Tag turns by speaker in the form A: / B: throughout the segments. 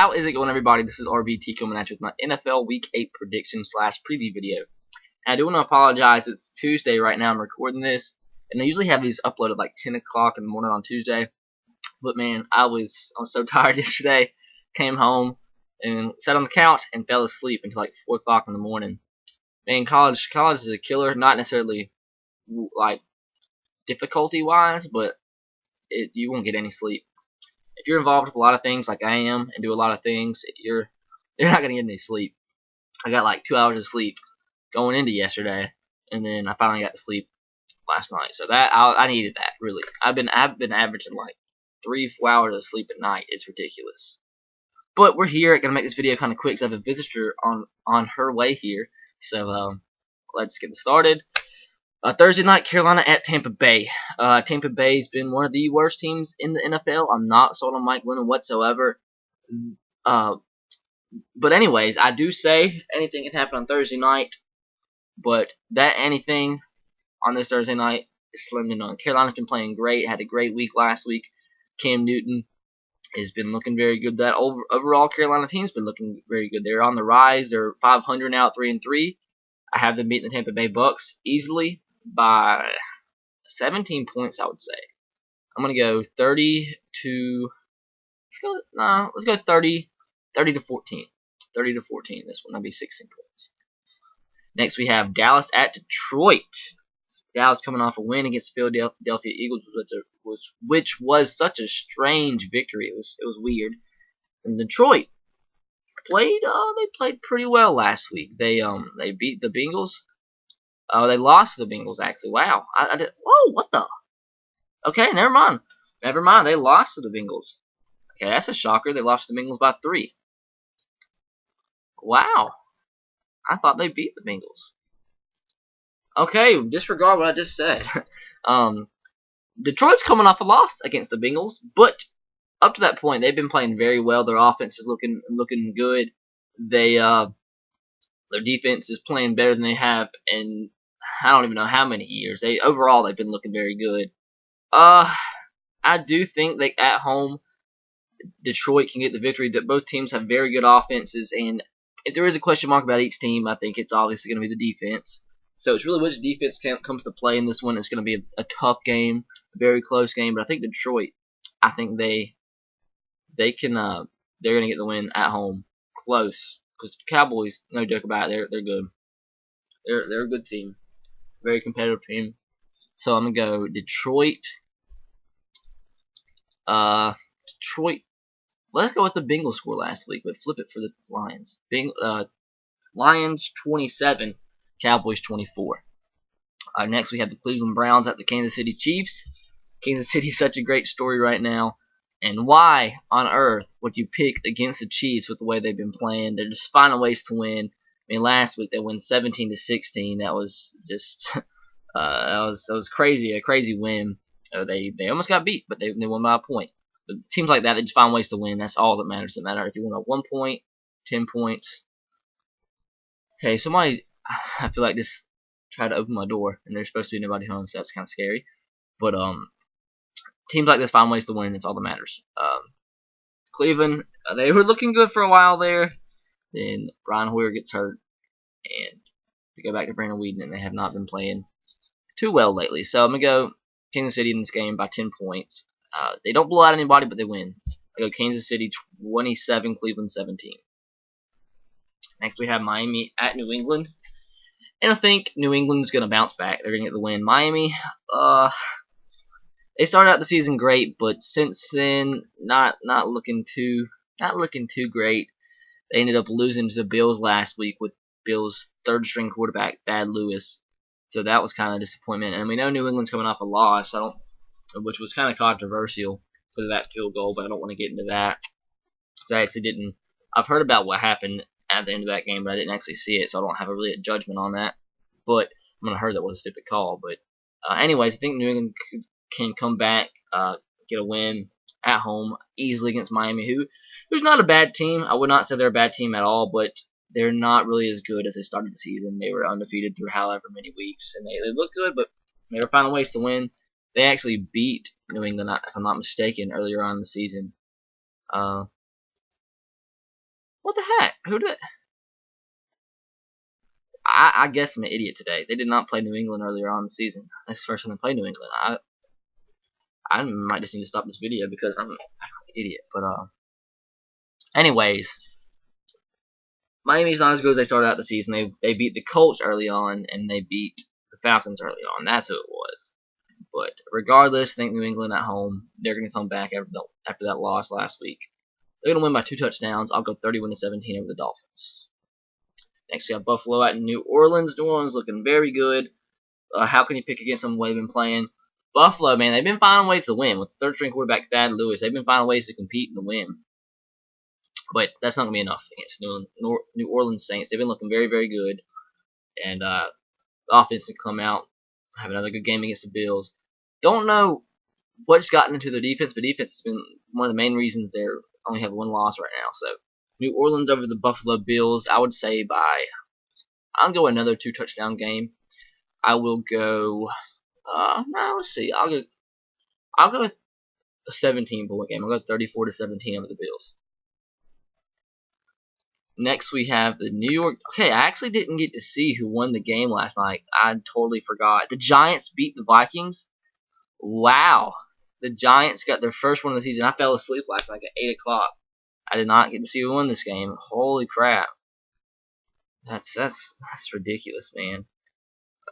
A: How is it going, everybody? This is RBT coming at you with my NFL Week 8 prediction / preview video. And I do want to apologize. It's Tuesday right now. I'm recording this, and I usually have these uploaded like 10 o'clock in the morning on Tuesday. But man, I was so tired yesterday. Came home and sat on the couch and fell asleep until like 4 o'clock in the morning. Man, college is a killer. Not necessarily like difficulty wise, but you won't get any sleep. If you're involved with a lot of things like I am and do a lot of things, you're not gonna get any sleep. I got like 2 hours of sleep going into yesterday, and then I finally got to sleep last night. So that I needed that, really. I've been averaging like 3-4 hours of sleep at night. It's ridiculous. But we're here. I'm gonna make this video kind of quick because I have a visitor on her way here. So let's get started. Thursday night, Carolina at Tampa Bay. Tampa Bay's been one of the worst teams in the NFL. I'm not sold on Mike Glennon whatsoever. But anyways, I do say anything can happen on Thursday night. But that anything on this Thursday night is slim to none. Carolina's been playing great. Had a great week last week. Cam Newton has been looking very good. That overall Carolina team's been looking very good. They're on the rise. They're 500 now, 3-3. I have them beating the Tampa Bay Bucks easily by 17 points, I would say. I'm gonna go 30 to. Let's go 30 to 14. 30 to 14. This one, that'll be 16 points. Next, we have Dallas at Detroit. Dallas coming off a win against Philadelphia Eagles, which was such a strange victory. It was weird. And Detroit played. They played pretty well last week. They beat the Bengals. They lost to the Bengals, actually. Wow. Whoa, what the? Okay, never mind. Never mind. They lost to the Bengals. Okay, that's a shocker. They lost to the Bengals by 3. Wow. I thought they beat the Bengals. Okay, disregard what I just said. Detroit's coming off a loss against the Bengals, but up to that point, they've been playing very well. Their offense is looking good. Their defense is playing better than they have in I don't even know how many years. Overall they've been looking very good. I do think that at home Detroit can get the victory. That both teams have very good offenses, and if there is a question mark about each team, I think it's obviously going to be the defense. So it's really which defense comes to play in this one. It's going to be a tough game, a very close game. But I think Detroit, I think they're going to get the win at home, close. Because the Cowboys, no joke about it, they're good. They're a good team, very competitive team. So I'm gonna go Detroit. Detroit. Let's go with the Bengals score last week, but flip it for the Lions. Lions 27, Cowboys 24. Next we have the Cleveland Browns at the Kansas City Chiefs. Kansas City is such a great story right now. And why on earth would you pick against the Chiefs with the way they've been playing? They're just finding ways to win. I mean, last week they won 17-16. That was just that was crazy, a crazy win. They almost got beat, but they won by a point. But teams like that, they just find ways to win. That's all that matters. It doesn't matter if you win by 1 point, 10 points. Okay, somebody, I feel like just tried to open my door, and there's supposed to be nobody home, so that's kind of scary. But teams like this find ways to win. It's all that matters. Cleveland, they were looking good for a while there. Then Brian Hoyer gets hurt, and they go back to Brandon Weeden, and they have not been playing too well lately. So I'm going to go Kansas City in this game by 10 points. They don't blow out anybody, but they win. I go Kansas City 27, Cleveland 17. Next we have Miami at New England. And I think New England's going to bounce back. They're going to get the win. Miami, they started out the season great, but since then, not looking too great. They ended up losing to the Bills last week with Bills' third-string quarterback, Thad Lewis. So that was kind of a disappointment. And we know New England's coming off a loss, which was kind of controversial because of that field goal, but I don't want to get into that. So I actually didn't. I've heard about what happened at the end of that game, but I didn't actually see it, so I don't have a judgment on that. But I'm going to heard that was a stupid call. But anyways, I think New England can come back, get a win at home easily against Miami, who's not a bad team. I would not say they're a bad team at all, but they're not really as good as they started the season. They were undefeated through however many weeks, and they looked good, but they were finding ways to win. They actually beat New England, if I'm not mistaken, earlier on in the season. What the heck? Who did? I guess I'm an idiot today. They did not play New England earlier on in the season. That's the first time they played New England. I might just need to stop this video because I'm an idiot. But anyways, Miami's not as good as they started out the season. They beat the Colts early on and they beat the Falcons early on. That's who it was. But regardless, I think New England at home, they're going to come back after that loss last week. They're going to win by 2 touchdowns. I'll go 31-17 over the Dolphins. Next, we have Buffalo at New Orleans. New Orleans looking very good. How can you pick against them the way they've been playing? Buffalo, man, they've been finding ways to win. With third-string quarterback Thad Lewis, they've been finding ways to compete and to win. But that's not going to be enough against New Orleans Saints. They've been looking very, very good. And the offense can come out, have another good game against the Bills. Don't know what's gotten into their defense, but defense has been one of the main reasons they only have 1 loss right now. So New Orleans over the Buffalo Bills, I would say I'll go another 2 touchdown game. I will go, no, let's see. I'll go with a 17-point game. I'll go 34-17 over the Bills. Next, we have the New York. Okay, I actually didn't get to see who won the game last night. I totally forgot. The Giants beat the Vikings. Wow. The Giants got their first win of the season. I fell asleep last night at 8 o'clock. I did not get to see who won this game. Holy crap. That's ridiculous, man.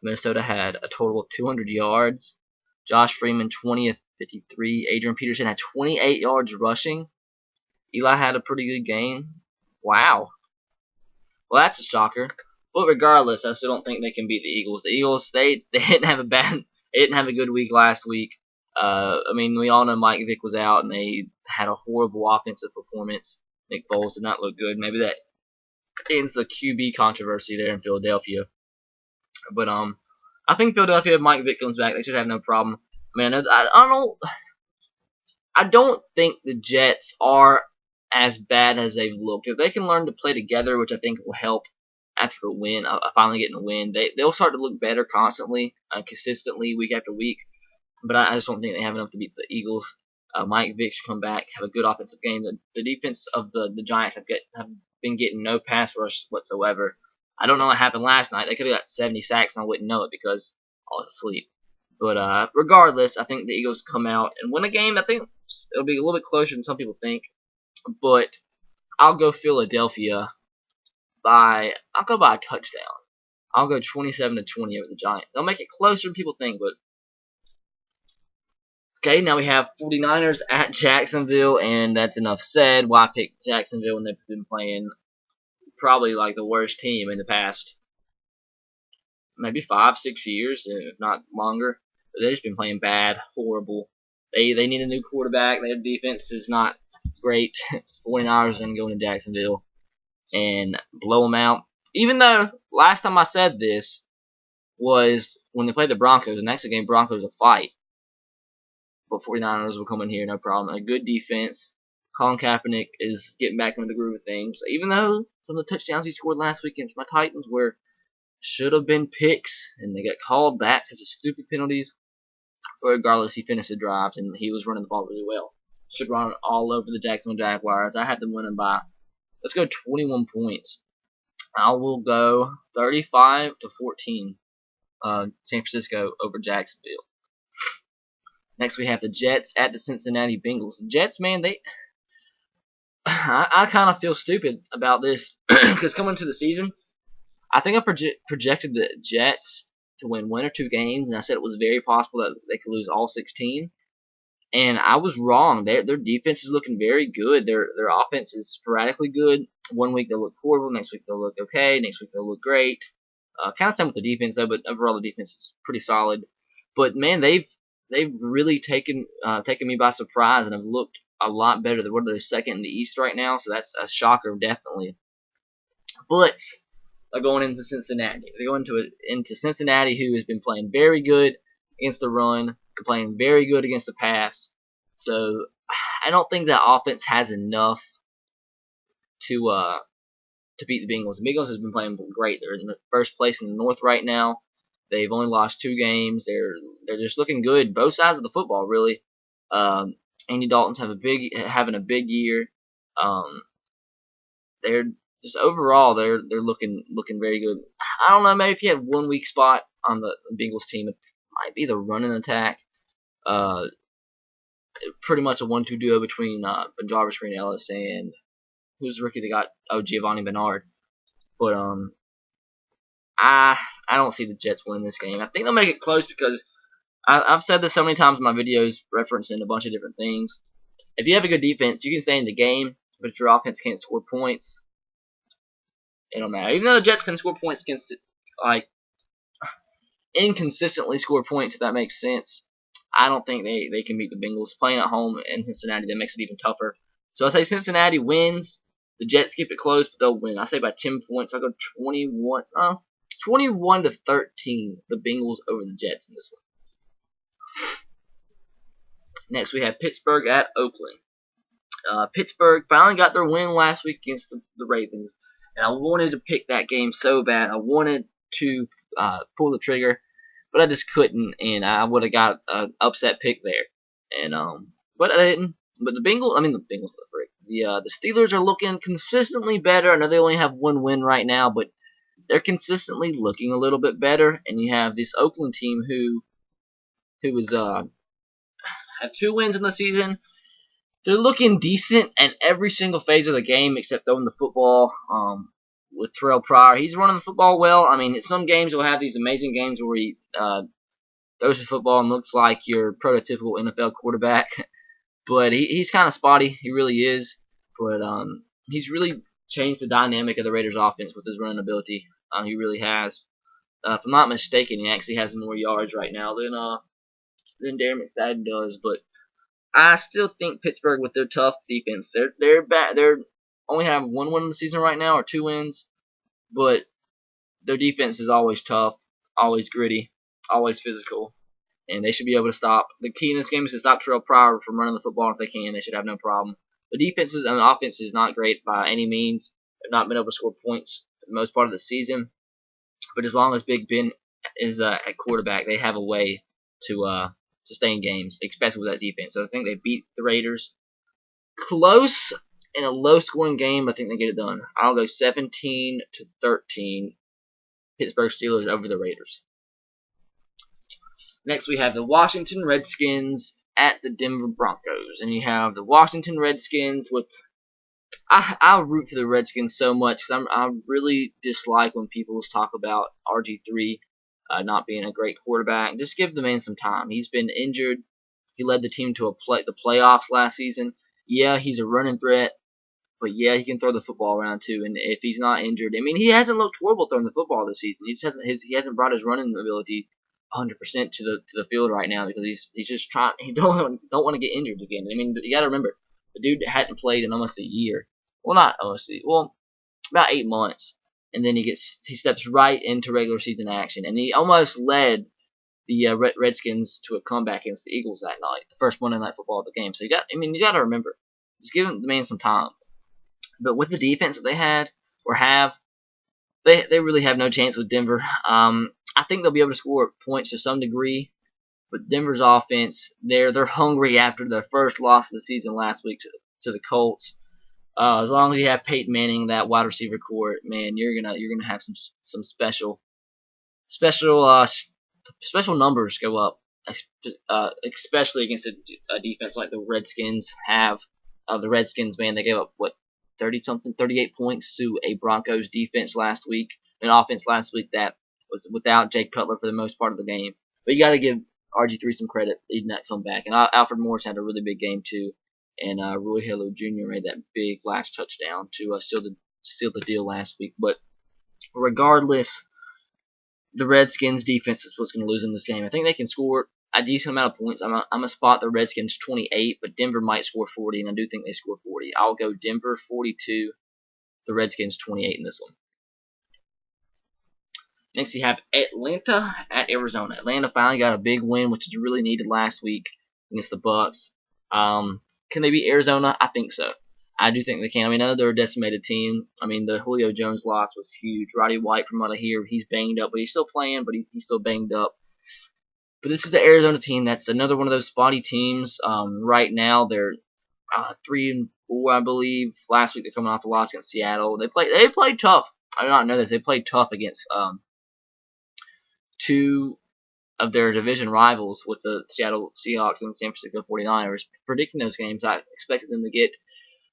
A: Minnesota had a total of 200 yards. Josh Freeman, 20 of 53. Adrian Peterson had 28 yards rushing. Eli had a pretty good game. Wow. Well, that's a shocker. But regardless, I still don't think they can beat the Eagles. The Eagles, they didn't have a good week last week. I mean, we all know Mike Vick was out, and they had a horrible offensive performance. Nick Foles did not look good. Maybe that ends the QB controversy there in Philadelphia. But I think Philadelphia, if Mike Vick comes back, they should have no problem. Man, I don't think the Jets are as bad as they've looked. If they can learn to play together, which I think will help after a win, finally getting a win, they'll start to look better constantly, consistently, week after week. But I just don't think they have enough to beat the Eagles. Mike Vick should come back, have a good offensive game. The defense of the Giants have been getting no pass rush whatsoever. I don't know what happened last night. They could have got 70 sacks and I wouldn't know it because I was asleep. But regardless, I think the Eagles come out and win a game. I think it'll be a little bit closer than some people think. But I'll go Philadelphia I'll go by a touchdown. I'll go 27-20 over the Giants. They'll make it closer than people think, but okay, now we have 49ers at Jacksonville, and that's enough said. Why pick Jacksonville when they've been playing probably like the worst team in the past maybe 5-6 years, if not longer. But they've just been playing bad, horrible. They need a new quarterback. Their defense is not great. 49ers are going to go into Jacksonville and blow them out. Even though last time I said this was when they played the Broncos, the next game Broncos a fight. But 49ers will come in here, no problem. A good defense. Colin Kaepernick is getting back into the groove of things. Even though some of the touchdowns he scored last week against my Titans should have been picks, and they got called back because of stupid penalties. But regardless, he finished the drives, and he was running the ball really well. Should run all over the Jacksonville Jaguars. I had them winning by, let's go 21 points. I will go 35-14. San Francisco over Jacksonville. Next, we have the Jets at the Cincinnati Bengals. The Jets, man, I kind of feel stupid about this because coming into the season, I think I projected the Jets to win 1 or 2 games, and I said it was very possible that they could lose all 16. And I was wrong. Their defense is looking very good. Their offense is sporadically good. One week they'll look horrible. Next week they'll look okay. Next week they'll look great. Kind of same with the defense though, but overall the defense is pretty solid. But man, they've really taken me by surprise and have looked a lot better. They're second in the East right now, so that's a shocker definitely. But they're going into Cincinnati. They're going into Cincinnati, who has been playing very good against the run. Playing very good against the pass. So I don't think that offense has enough to beat the Bengals. The Bengals has been playing great. They're in the first place in the North right now. They've only lost 2 games. They're just looking good. Both sides of the football, really. Andy Dalton's having a big year. they're just overall they're looking very good. I don't know, maybe if you had one weak spot on the Bengals team, it might be the running attack. Uh, Pretty much a 1-2 duo between Jarvis Green Ellis and who's the rookie they got? Oh, Giovanni Bernard. But I don't see the Jets winning this game. I think they'll make it close because I've said this so many times in my videos, referencing a bunch of different things. If you have a good defense, you can stay in the game, but if your offense can't score points, it don't matter. Even though the Jets can score points against, like, inconsistently score points, if that makes sense, I don't think they can beat the Bengals. Playing at home in Cincinnati, that makes it even tougher. So I say Cincinnati wins. The Jets keep it close, but they'll win. I say by 10 points. I'll go 21 to 13. The Bengals over the Jets in this one. Next, we have Pittsburgh at Oakland. Pittsburgh finally got their win last week against the Ravens, and I wanted to pick that game so bad. I wanted to pull the trigger, but I just couldn't, and I would have got an upset pick there. And but I didn't. But the Steelers are looking consistently better. I know they only have one win right now, but they're consistently looking a little bit better. And you have this Oakland team who is have 2 wins in the season. They're looking decent at every single phase of the game except throwing the football. With Terrell Pryor, he's running the football well. I mean, some games will have these amazing games where he throws the football and looks like your prototypical NFL quarterback. But he's kind of spotty. He really is. But he's really changed the dynamic of the Raiders' offense with his running ability. He really has. If I'm not mistaken, he actually has more yards right now than Darren McFadden does. But I still think Pittsburgh, with their tough defense, they're bad. They're only have 1 win in the season right now, or 2 wins. But their defense is always tough, always gritty, always physical. And they should be able to stop. The key in this game is to stop Terrell Pryor from running the football. If they can, they should have no problem. The offense is not great by any means. They've not been able to score points for the most part of the season. But as long as Big Ben is at quarterback, they have a way to stay in games, especially with that defense. So I think they beat the Raiders. Close in a low-scoring game, I think they get it done. I'll go 17-13. Pittsburgh Steelers over the Raiders. Next, we have the Washington Redskins at the Denver Broncos. And you have the Washington Redskins with... I root for the Redskins so much because I really dislike when people talk about RG3 not being a great quarterback. Just give the man some time. He's been injured. He led the team to the playoffs last season. Yeah, he's a running threat. But yeah, he can throw the football around too. And if he's not injured, I mean, he hasn't looked horrible throwing the football this season. He hasn't brought his running ability 100% to the field right now because he's just trying. He don't want to get injured again. I mean, you got to remember, the dude hadn't played in almost a year. Well, not almost. Well, about 8 months, and then he steps right into regular season action, and he almost led the Redskins to a comeback against the Eagles that night, the first Monday Night Football of the game. So you got to remember, just give the man some time. But with the defense that they had or have, they really have no chance with Denver. I think they'll be able to score points to some degree, but Denver's offense, they're hungry after their first loss of the season last week to the Colts. As long as you have Peyton Manning, that wide receiver core, man, you're gonna have some special numbers go up, especially against a defense like the Redskins have. The Redskins, man, they gave up 38 points to a Broncos defense last week, an offense last week that was without Jake Cutler for the most part of the game. But you got to give RG3 some credit leading that comeback. And Alfred Morris had a really big game too. And Roy Hillo Jr. made that big last touchdown to seal the deal last week. But regardless, the Redskins defense is what's going to lose in this game. I think they can score a decent amount of points. I'm going to spot the Redskins 28, but Denver might score 40, and I do think they score 40. I'll go Denver 42, the Redskins 28 in this one. Next, you have Atlanta at Arizona. Atlanta finally got a big win, which is really needed last week against the Bucks. Can they beat Arizona? I think so. I do think they can. I mean, I know they're a decimated team. I mean, the Julio Jones loss was huge. Roddy White, from what I hear, he's banged up, but he's still playing, but he's still banged up. But this is the Arizona team. That's another one of those spotty teams. Right now, they're 3-4, I believe. Last week they're coming off a loss against Seattle. They played tough. I did not know this. They played tough against two of their division rivals with the Seattle Seahawks and San Francisco 49ers. Predicting those games, I expected them to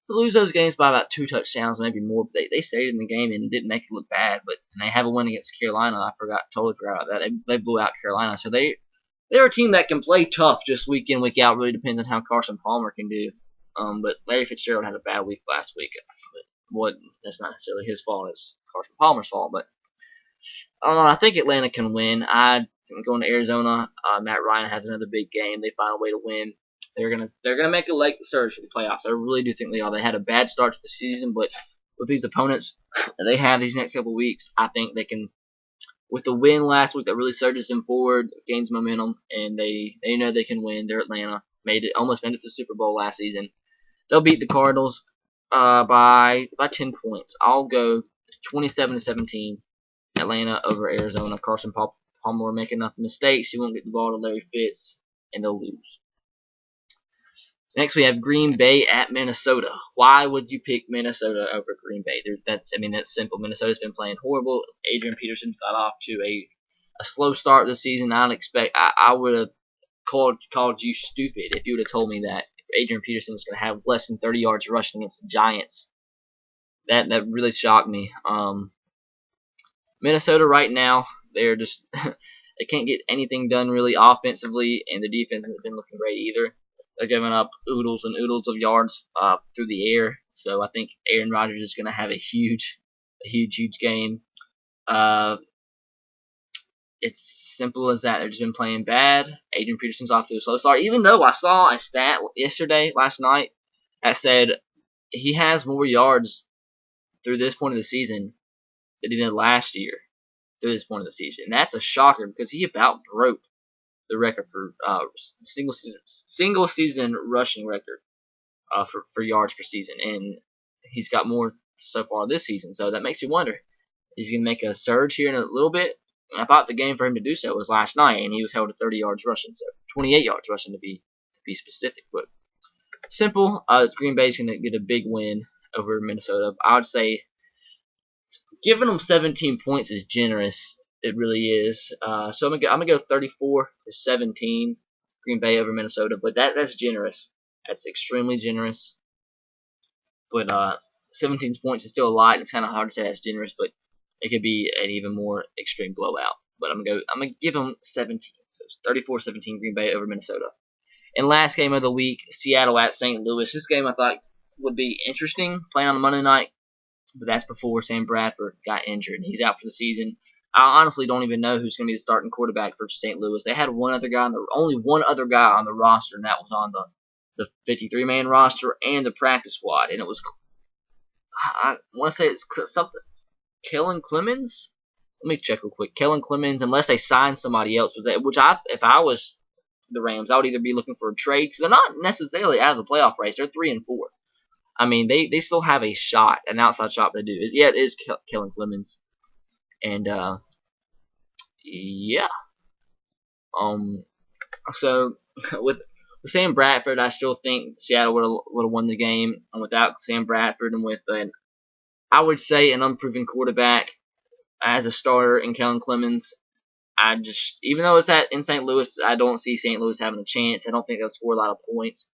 A: lose those games by about 2 touchdowns, maybe more. But they stayed in the game and didn't make it look bad. But they have a win against Carolina. I totally forgot about that. They blew out Carolina. So they're a team that can play tough just week in, week out. Really depends on how Carson Palmer can do. But Larry Fitzgerald had a bad week last week. But that's not necessarily his fault. It's Carson Palmer's fault. But I think Atlanta can win. I'm going to Arizona. Matt Ryan has another big game. They find a way to win. They're gonna make a late surge for the playoffs. I really do think they are. They had a bad start to the season, but with these opponents that they have these next couple of weeks, I think they can. With the win last week, that really surges them forward, gains momentum, and they know they can win. They're Atlanta. Almost made it to the Super Bowl last season. They'll beat the Cardinals by 10 points. I'll go 27-17. Atlanta over Arizona. Carson Palmer will make enough mistakes. He won't get the ball to Larry Fitz, and they'll lose. Next, we have Green Bay at Minnesota. Why would you pick Minnesota over Green Bay? That's simple. Minnesota's been playing horrible. Adrian Peterson's got off to a slow start this season. I would have called you stupid if you would have told me that Adrian Peterson was going to have less than 30 yards rushing against the Giants. That really shocked me. Minnesota right now, they're just they can't get anything done really offensively, and the defense hasn't been looking great either. They're giving up oodles and oodles of yards through the air. So I think Aaron Rodgers is going to have a huge game. It's simple as that. They've just been playing bad. Adrian Peterson's off to a slow start. Even though I saw a stat last night, that said he has more yards through this point of the season than he did last year through this point of the season. And that's a shocker because he about broke the record for single season rushing record for yards per season, and he's got more so far this season. So that makes you wonder, is he gonna make a surge here in a little bit? And I thought the game for him to do so was last night, and he was held to 30 yards rushing, so 28 yards rushing to be specific. But simple, Green Bay's gonna get a big win over Minnesota. I would say giving them 17 points is generous. It really is. So I'm gonna go 34-17, Green Bay over Minnesota. But that's generous. That's extremely generous. But 17 points is still a lot. It's kind of hard to say that's generous, but it could be an even more extreme blowout. But I'm gonna give them 17. So it's 34-17, Green Bay over Minnesota. And last game of the week, Seattle at St. Louis. This game I thought would be interesting, playing on Monday night. But that's before Sam Bradford got injured. He's out for the season. I honestly don't even know who's going to be the starting quarterback for St. Louis. They had only one other guy on the roster, and that was on the 53-man roster and the practice squad. And it was, I want to say it's something, Kellen Clemens? Let me check real quick. Kellen Clemens, unless they signed somebody else, if I was the Rams, I would either be looking for a trade, because they're not necessarily out of the playoff race. They're 3-4. I mean, they still have a shot, an outside shot. They do. It is Kellen Clemens. And yeah. So with Sam Bradford, I still think Seattle would have won the game. And without Sam Bradford and with I would say an unproven quarterback as a starter in Kellen Clemens, even though it's in St. Louis, I don't see St. Louis having a chance. I don't think they'll score a lot of points.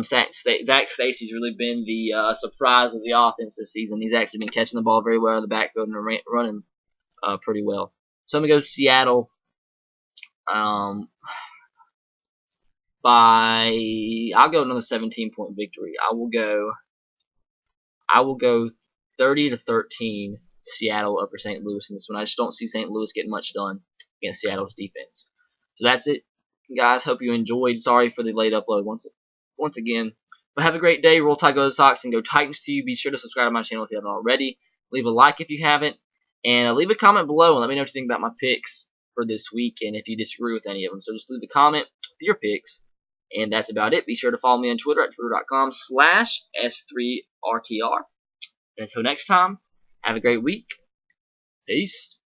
A: Zach Stacy's really been the surprise of the offense this season. He's actually been catching the ball very well in the backfield and running pretty well. So I'm gonna go Seattle I'll go another 17-point victory. I will go 30-13 Seattle over St. Louis in this one. I just don't see St. Louis getting much done against Seattle's defense. So that's it, guys. Hope you enjoyed. Sorry for the late upload once again. But have a great day. Roll Tide, go Sox, and go Titans to you. Be sure to subscribe to my channel if you haven't already. Leave a like if you haven't. And leave a comment below and let me know what you think about my picks for this week and if you disagree with any of them. So just leave a comment with your picks. And that's about it. Be sure to follow me on Twitter at twitter.com/S3RTR. And until next time, have a great week. Peace.